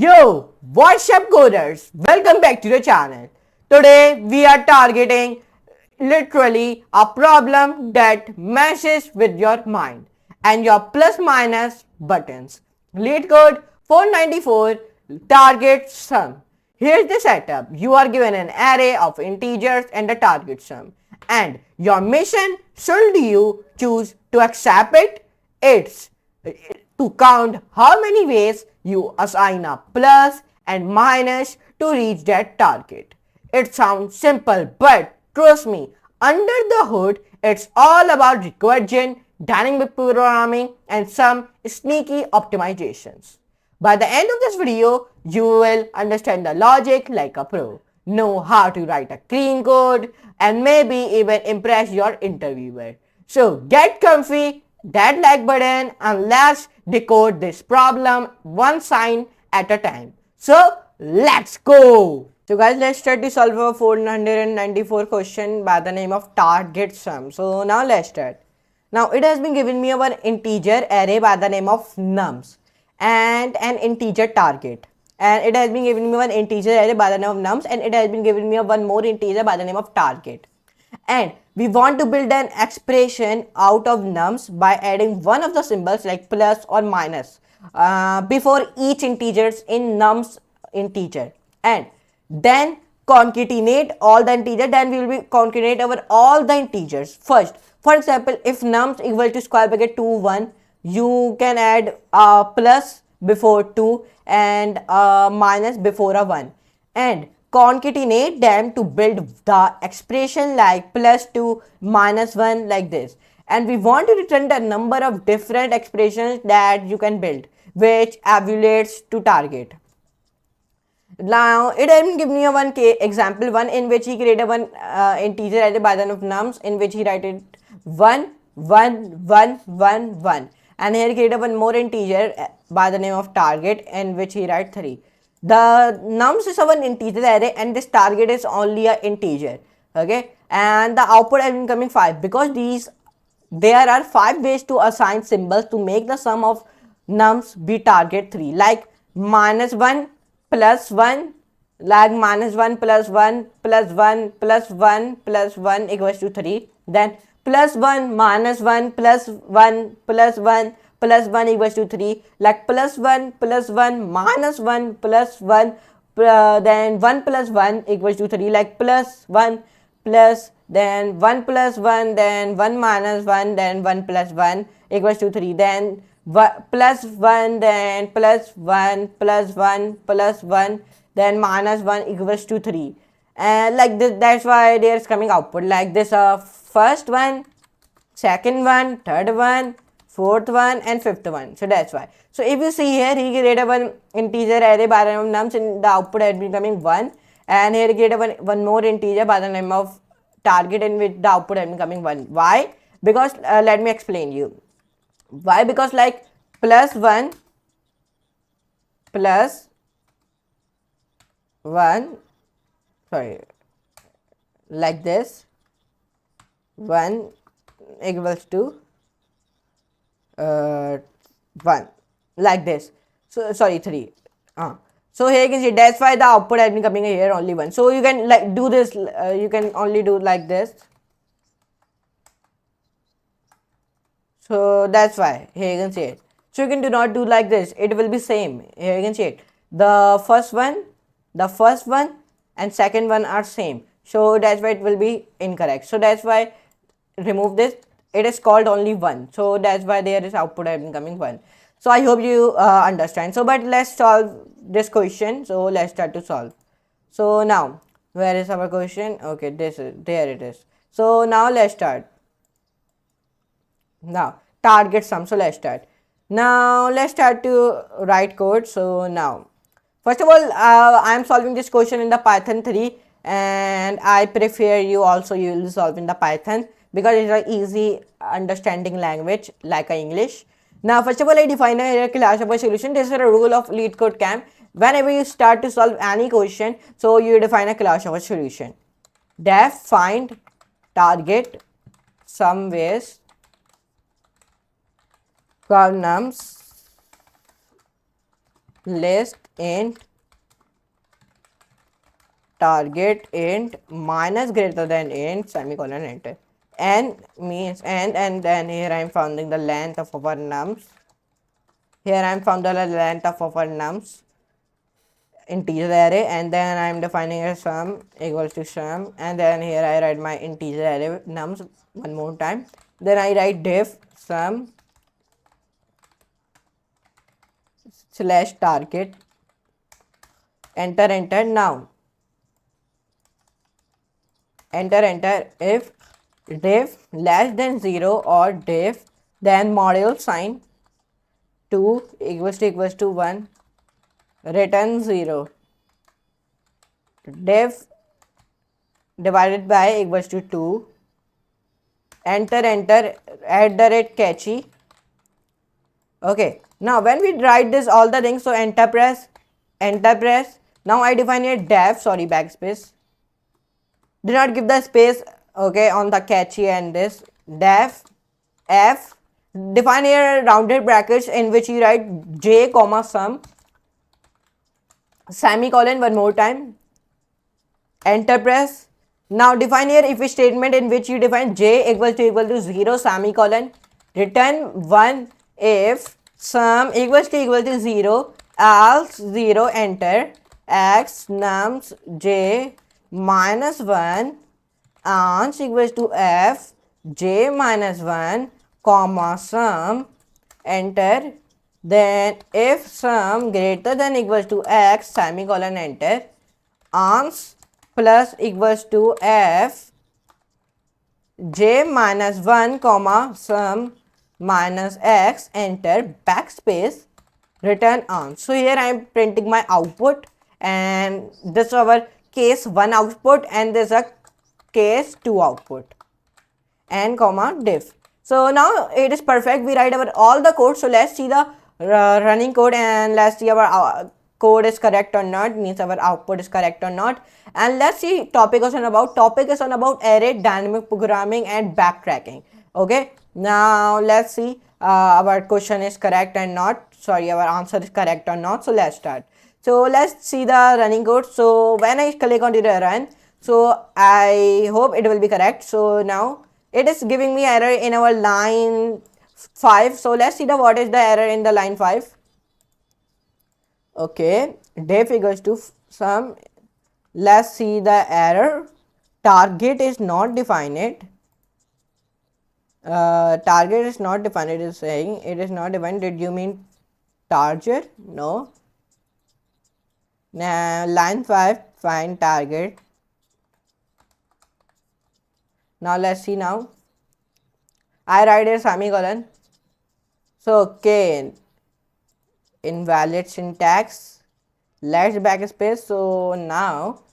Yo, what's up coders? Welcome back to the channel. Today we are targeting literally a problem that messes with your mind and your plus minus buttons. Lead code 494 target sum. Here's the setup. You are given an array of integers and the target sum, and your mission should you choose to accept it. It's to count how many ways you assign a plus and minus to reach that target. It sounds simple, but trust me, under the hood, it's all about recursion, dynamic programming, and some sneaky optimizations. By the end of this video, you will understand the logic like a pro, know how to write a clean code, and maybe even impress your interviewer. So get comfy, that like button, and let's decode this problem one sign at a time. So let's go! So guys, let's try to solve a 494 question by the name of target sum. So now let's start. Now it has been given me a one integer array by the name of nums and an integer target, and it has been given me one integer array by the name of nums, and it has been given me a one more integer by the name of target, and we want to build an expression out of nums by adding one of the symbols like plus or minus before each integers in nums integer, and then concatenate all the integers. Then we will be concatenate over all the integers first. For example, if nums equal to square bracket 2 1, you can add a plus before 2 and a minus before a 1, and concatenate them to build the expression like plus 2 minus 1 like this. And we want to return the number of different expressions that you can build which evaluates to target. Now it has been given me a one example one in which he created one integer array by the name of nums, in which he write it 1 1 1 1 1, and here he created one more integer by the name of target in which he write 3. The nums is a one integer array and this target is only a integer, okay, and the output has been coming 5 because there are 5 ways to assign symbols to make the sum of nums be target 3, like minus 1 plus 1, like minus 1 plus 1 plus 1 plus 1 plus 1 equals to 3, then plus 1 minus 1 plus 1 plus 1 plus 1 equals to 3, like plus 1 plus 1 minus 1 plus 1 then 1 plus 1 equals to 3, like plus 1 plus then 1 plus 1 then 1 minus 1 then 1 plus 1 equals to 3, then plus 1 then plus 1 plus 1 plus 1 then minus 1 equals to 3, and like this. That's why there is coming output like this: first one, second one, third one, fourth one, and fifth one. So that's why. So if you see here, he created one integer array by the name of nums and the output had been coming 1, and here he created one more integer by the name of target in which the output had been coming 1. Why? Because let me explain you why. Because like plus 1 plus 1, sorry, like this, 1 equals to 1 like this. So sorry, 3. So here you can see that's why the output has been coming here only 1. So you can like do this, you can only do like this. So that's why here you can see it. So you can do not do like this, it will be same. Here you can see it, the first one and second one are same, so that's why it will be incorrect. So that's why remove this, it is called only 1, so that's why there is output has been coming 1. So I hope you understand. So but let's solve this question. So let's start to solve. So now where is our question? Okay, this is there, it is. So now let's start. Now target sum. So let's start. Now let's start to write code. So now first of all, I am solving this question in the Python 3, and I prefer you also you will solve in the Python because it's an easy understanding language like English. Now first of all, I define a class of a solution. This is a rule of LeetCodeCamp. Whenever you start to solve any question, so you define a class of a solution. Def find target sum ways from nums list int target int minus greater than int semicolon enter. N means end, and then here I am finding the length of our nums. Here I am found the length of our nums integer array, and then I am defining a sum equals to sum, and then here I write my integer array nums one more time. Then I write diff sum slash target, enter enter. Now enter if diff less than 0 or diff then module sign 2 equals to 1 return 0, diff divided by equals to 2, enter catchy. Okay, now when we write this all the things, so enter press. Now I define a def, sorry, backspace, do not give the space, okay, on the catchy and this def f, define here rounded brackets in which you write j comma sum semicolon one more time, enter press. Now define here if statement in which you define j equal to 0 semicolon, return 1 if sum equals to 0 else 0, enter x nums j minus 1 ans equals to f j minus 1 comma sum, enter. Then if sum greater than equals to x semicolon enter, ans plus equals to f j minus 1 comma sum minus x, enter backspace, return ans. So here I am printing my output, and this is our case 1 output and this is a case 2 output, and comma diff. So now it is perfect. We write our all the code. So let's see the running code and let's see our code is correct or not, means our output is correct or not. And let's see topic is on about array, dynamic programming and backtracking. Okay, now let's see our question is correct and not, sorry, our answer is correct or not. So let's start. So let's see the running code. So when I click on the run, so I hope it will be correct. So now it is giving me error in our line 5. So let's see what is the error in the line 5. Okay, diff equals to sum. Let's see the error. Target is not defined. Target is not defined. It is saying it is not defined. Did you mean target? No. Now line 5, find target. Now let's see now. I write a semicolon. So okay, invalid syntax. Let's backspace. So now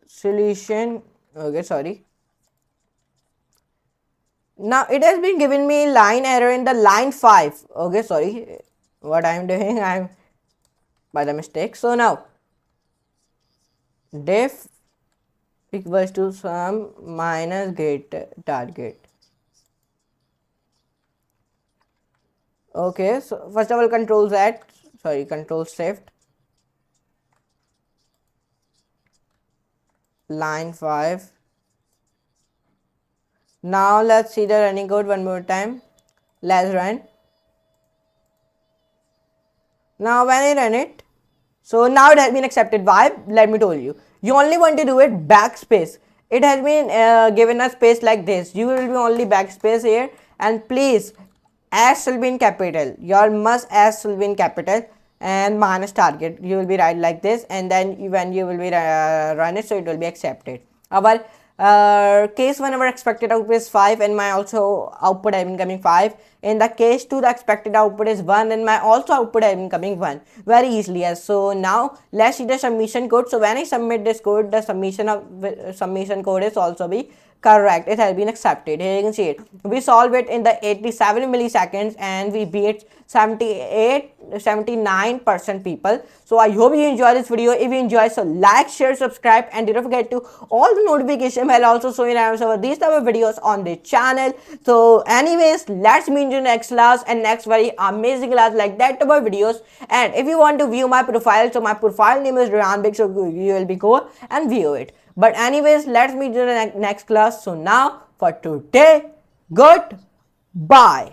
solution. Okay, sorry. Now it has been given me line error in the line 5. Okay, sorry. What I am doing, I am by the mistake. So now diff equals to sum minus get target. Okay, so first of all control shift, line 5. Now let's see the running code one more time. Let's run. Now when I run it, so now it has been accepted. Why? Let me tell you. You only want to do it backspace. It has been given a space like this. You will be only backspace here, and please S will be in capital. Your must S will be in capital, and minus target. You will be write like this, and then when you will be run it, so it will be accepted. Our case 1 our expected output is 5 and my also output have been coming 5. In the case 2 the expected output is 1 and my also output have been coming 1. Very easily. Yes. So now let's see the submission code. So when I submit this code, the submission code is also be correct. It has been accepted. Here you can see it. We solve it in the 87 milliseconds and we beat 79% people. So I hope you enjoy this video. If you enjoy, so like, share, subscribe, and don't forget to all the notification bell also so you know these type of videos on the channel. So anyways, let's meet in the next class and next very amazing class like that type of videos. And if you want to view my profile, so my profile name is Rehan Big, so you will be go and view it. But anyways, let's meet in the next class. So now for today, goodbye.